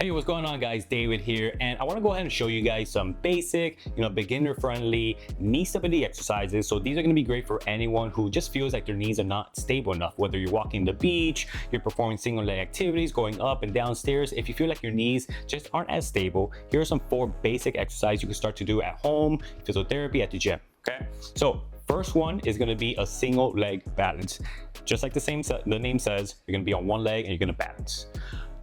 Hey, what's going on, guys? David here, and I want to go ahead and show you guys some basic, beginner-friendly knee stability exercises. So these are going to be great for anyone who just feels like their knees are not stable enough. Whether you're walking the beach, you're performing single leg activities, going up and down stairs. If you feel like your knees just aren't as stable, here are some 4 basic exercises you can start to do at home, physiotherapy, at the gym. Okay, so first one is going to be a single leg balance. Just like the name says, you're going to be on one leg and you're going to balance.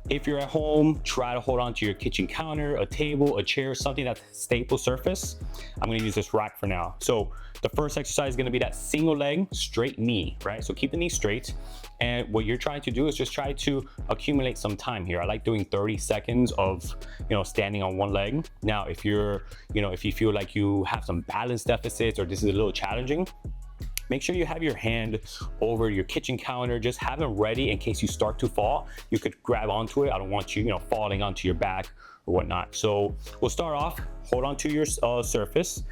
If you're at home, try to hold on to your kitchen counter, a table, a chair, something that's a staple surface. I'm going to use this rack for now. So the first exercise is going to be that single leg straight knee, right? So keep the knee straight. And what you're trying to do is just try to accumulate some time here. I like doing 30 seconds of, standing on one leg. Now, if you're, if you feel like you have some balance deficits or this is a little challenging, make sure you have your hand over your kitchen counter. Just have them ready in case you start to fall. You could grab onto it. I don't want you, falling onto your back or whatnot. So we'll start off, hold on to your surface,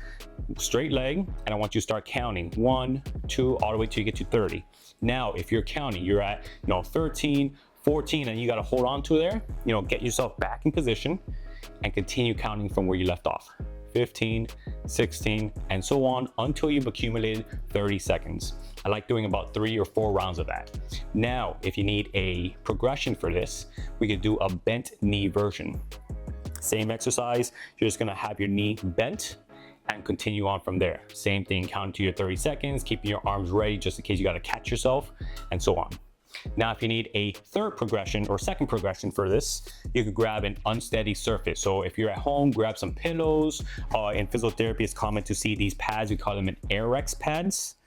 straight leg, and I want you to start counting 1, 2, all the way till you get to 30. Now, if you're counting, you're at 13, 14, and you got to hold on to there, get yourself back in position and continue counting from where you left off. 15, 16, and so on until you've accumulated 30 seconds. I like doing about 3 or 4 rounds of that. Now, if you need a progression for this, we could do a bent knee version. Same exercise, you're just gonna have your knee bent and continue on from there. Same thing, count to your 30 seconds, keeping your arms ready just in case you gotta catch yourself, and so on. Now, if you need a third progression or second progression for this, you could grab an unsteady surface. So if you're at home, grab some pillows. In physiotherapy, it's common to see these pads. We call them an Airex pads.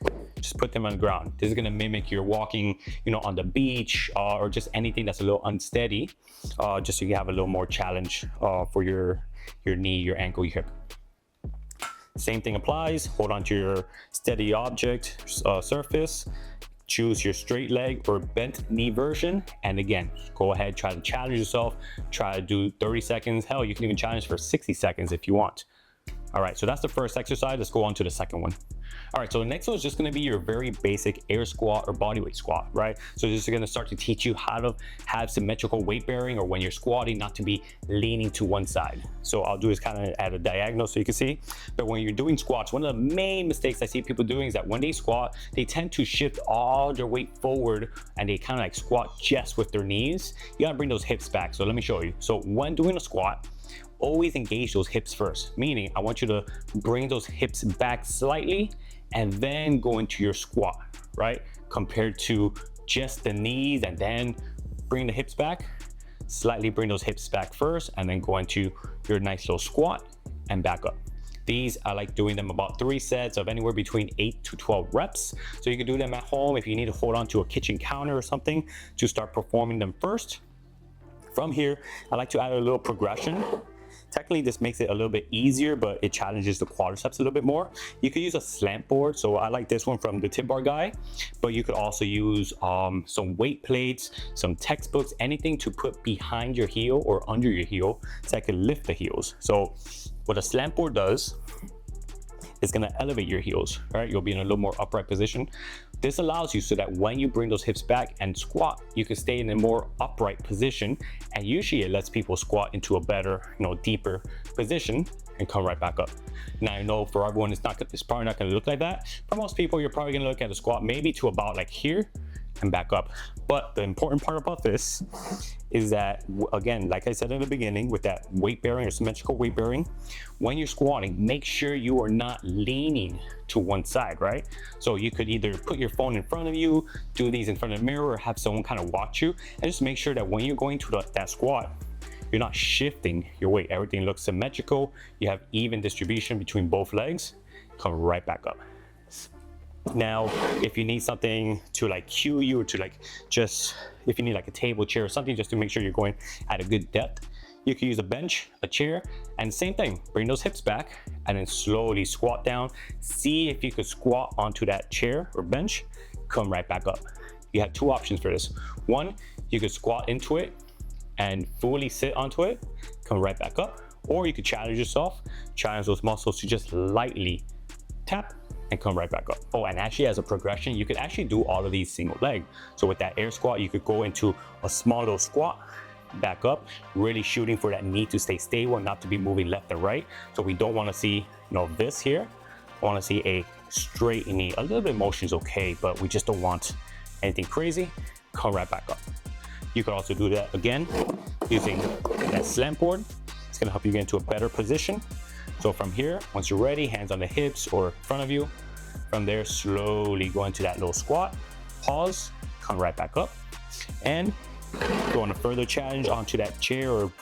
Just put them on the ground. This is going to mimic your walking, on the beach or just anything that's a little unsteady, just so you have a little more challenge for your knee, your ankle, your hip. Same thing applies. Hold on to your steady object surface. Choose your straight leg or bent knee version. And again, go ahead, try to challenge yourself. Try to do 30 seconds. Hell, you can even challenge for 60 seconds if you want. All right, so that's the first exercise. Let's go on to the second one. All right, so the next one is just gonna be your very basic air squat or bodyweight squat, right? So this is gonna start to teach you how to have symmetrical weight bearing, or when you're squatting, not to be leaning to one side. So I'll do this kind of at a diagonal so you can see. But when you're doing squats, one of the main mistakes I see people doing is that when they squat, they tend to shift all their weight forward and they kind of like squat just with their knees. You gotta bring those hips back. So let me show you. So when doing a squat, always engage those hips first, meaning I want you to bring those hips back slightly and then go into your squat, right? Compared to just the knees and then bring the hips back, slightly bring those hips back first and then go into your nice little squat and back up. These, I like doing them about 3 sets of anywhere between 8 to 12 reps. So you can do them at home if you need to hold on to a kitchen counter or something to start performing them first. From here, I like to add a little progression. Technically, this makes it a little bit easier, but it challenges the quadriceps a little bit more. You could use a slant board. So I like this one from the Tip Bar guy, but you could also use some weight plates, some textbooks, anything to put behind your heel or under your heel so I can lift the heels. So what a slant board does, it's gonna elevate your heels, right? You'll be in a little more upright position. This allows you so that when you bring those hips back and squat, you can stay in a more upright position. And usually it lets people squat into a better, deeper position and come right back up. Now, I know for everyone, it's probably not gonna look like that. For most people, you're probably gonna look at a squat maybe to about like here and back up. But the important part about this is that, again, like I said in the beginning, with that weight bearing or symmetrical weight bearing, when you're squatting, make sure you are not leaning to one side, right? So you could either put your phone in front of you, do these in front of the mirror, or have someone kind of watch you, and just make sure that when you're going to that squat, you're not shifting your weight. Everything looks symmetrical. You have even distribution between both legs. Come right back up. Now, if you need something to like cue you, or to like just, if you need like a table, chair, or something just to make sure you're going at a good depth, you can use a bench, a chair, and same thing, bring those hips back and then slowly squat down. See if you could squat onto that chair or bench, come right back up. You have 2 options for this. One, you could squat into it and fully sit onto it, come right back up, or you could challenge yourself, challenge those muscles to just lightly tap and come right back up. Oh, and actually as a progression, you could actually do all of these single leg. So with that air squat, you could go into a small little squat back up, really shooting for that knee to stay stable and not to be moving left and right. So we don't want to see, this here. I want to see a straight knee. A little bit of motion is okay, but we just don't want anything crazy. Come right back up. You can also do that again using that slant board. It's going to help you get into a better position. So from here, once you're ready, hands on the hips or in front of you. From there, slowly go into that little squat. Pause, come right back up, and go on a further challenge onto that chair or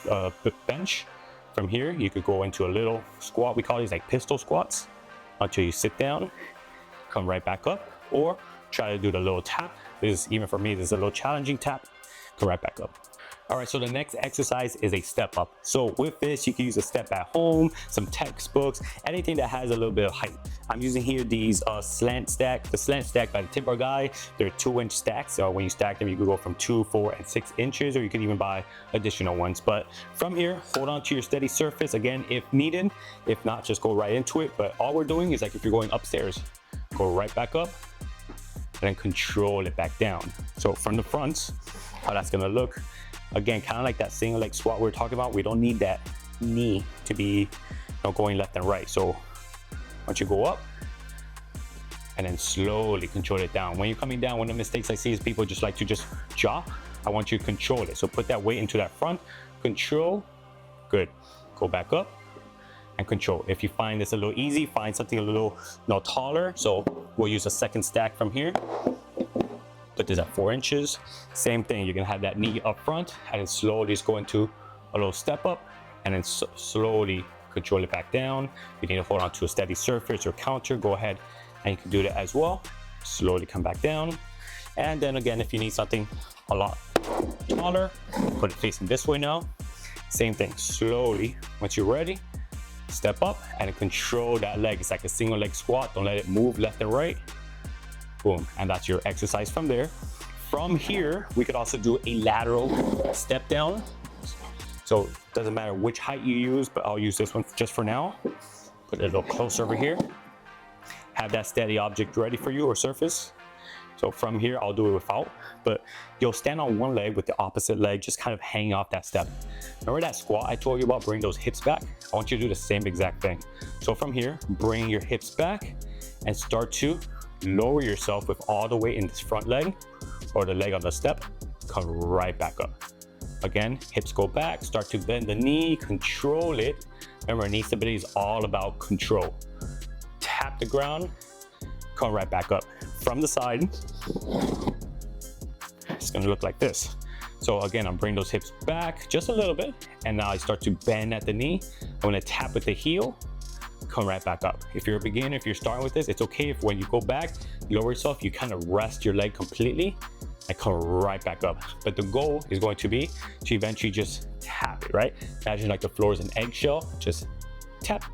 bench. From here, you could go into a little squat. We call these like pistol squats until you sit down, come right back up, or try to do the little tap. This is, even for me, this is a little challenging tap. Come right back up. All right, so the next exercise is a step up. So with this, you can use a step at home, some textbooks, anything that has a little bit of height. I'm using here these slant stack, the slant stack by the Timber Guy. They're 2-inch stacks. So when you stack them, you can go from 2, 4, and 6 inches, or you can even buy additional ones. But from here, hold on to your steady surface again if needed. If not, just go right into it. But all we're doing is like if you're going upstairs, go right back up and then control it back down. So from the front, how that's gonna look. Again, kind of like that single leg squat we were talking about. We don't need that knee to be going left and right. So once you go up and then slowly control it down. When you're coming down, one of the mistakes I see is people just like to just drop. I want you to control it. So put that weight into that front, control, good. Go back up and control. If you find this a little easy, find something a little taller. So we'll use a second stack from here. Put this at 4 inches. Same thing, you're gonna have that knee up front and then slowly just go into a little step up and then slowly control it back down. You need to hold on to a steady surface or counter, go ahead and you can do that as well. Slowly come back down. And then again, if you need something a lot taller, put it facing this way now. Same thing, slowly, once you're ready, step up and control that leg. It's like a single leg squat, don't let it move left and right. Boom, and that's your exercise from there. From here, we could also do a lateral step down. So it doesn't matter which height you use, but I'll use this one just for now. Put it a little closer over here. Have that steady object ready for you or surface. So from here, I'll do it without, but you'll stand on one leg with the opposite leg, just kind of hanging off that step. Remember that squat I told you about, bring those hips back? I want you to do the same exact thing. So from here, bring your hips back and start to lower yourself with all the weight in this front leg or the leg on the step. Come right back up. Again, hips go back, start to bend the knee, control it. Remember, knee stability is all about control. Tap the ground, come right back up. From the side, it's gonna look like this. So again, I'm bringing those hips back just a little bit, and now I start to bend at the knee. I'm gonna tap with the heel, come right back up. If you're a beginner, if you're starting with this, it's okay if when you go back, lower yourself, you kind of rest your leg completely and come right back up. But the goal is going to be to eventually just tap it, right? Imagine like the floor is an eggshell, just tap,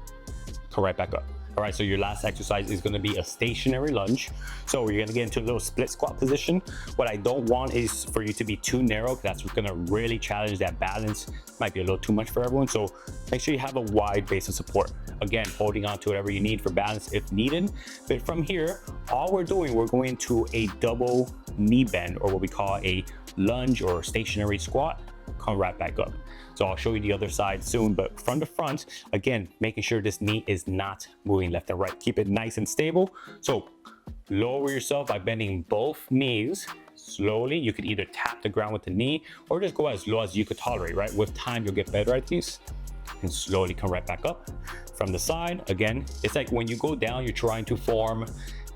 come right back up. All right, so your last exercise is gonna be a stationary lunge. So you're gonna get into a little split squat position. What I don't want is for you to be too narrow, because that's gonna really challenge that balance. Might be a little too much for everyone. So make sure you have a wide base of support. Again, holding on to whatever you need for balance if needed. But from here, all we're doing, we're going to a double knee bend, or what we call a lunge or stationary squat. Come right back up. So I'll show you the other side soon, but from the front, again, making sure this knee is not moving left and right. Keep it nice and stable. So lower yourself by bending both knees slowly. You could either tap the ground with the knee or just go as low as you could tolerate, right? With time, you'll get better at these. And slowly come right back up. From the side, again, it's like when you go down, you're trying to form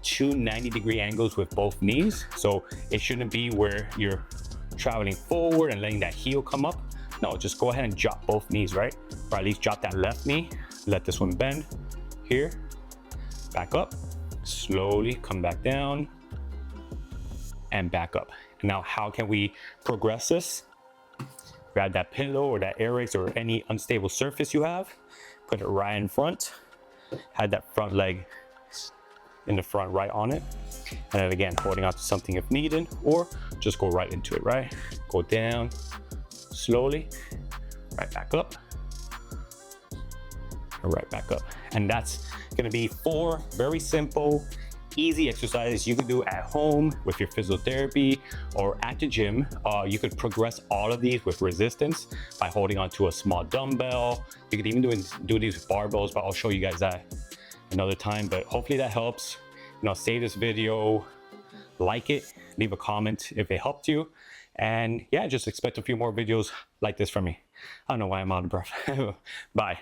two 90-degree angles with both knees. So it shouldn't be where you're traveling forward and letting that heel come up. No, just go ahead and drop both knees, right? Or at least drop that left knee. Let this one bend here. Back up. Slowly come back down and back up. Now, how can we progress this? Grab that pillow or that air race or any unstable surface you have. Put it right in front. Have that front leg in the front right on it. And then again, holding on to something if needed, or just go right into it, right? Go down. Slowly, right back up, and right back up. And that's gonna be 4 very simple, easy exercises you can do at home with your physiotherapy or at the gym. You could progress all of these with resistance by holding onto a small dumbbell. You could even do these with barbells, but I'll show you guys that another time. But hopefully that helps. Save this video, like it, leave a comment if it helped you, and yeah, just expect a few more videos like this from me. I don't know why I'm out of breath. Bye.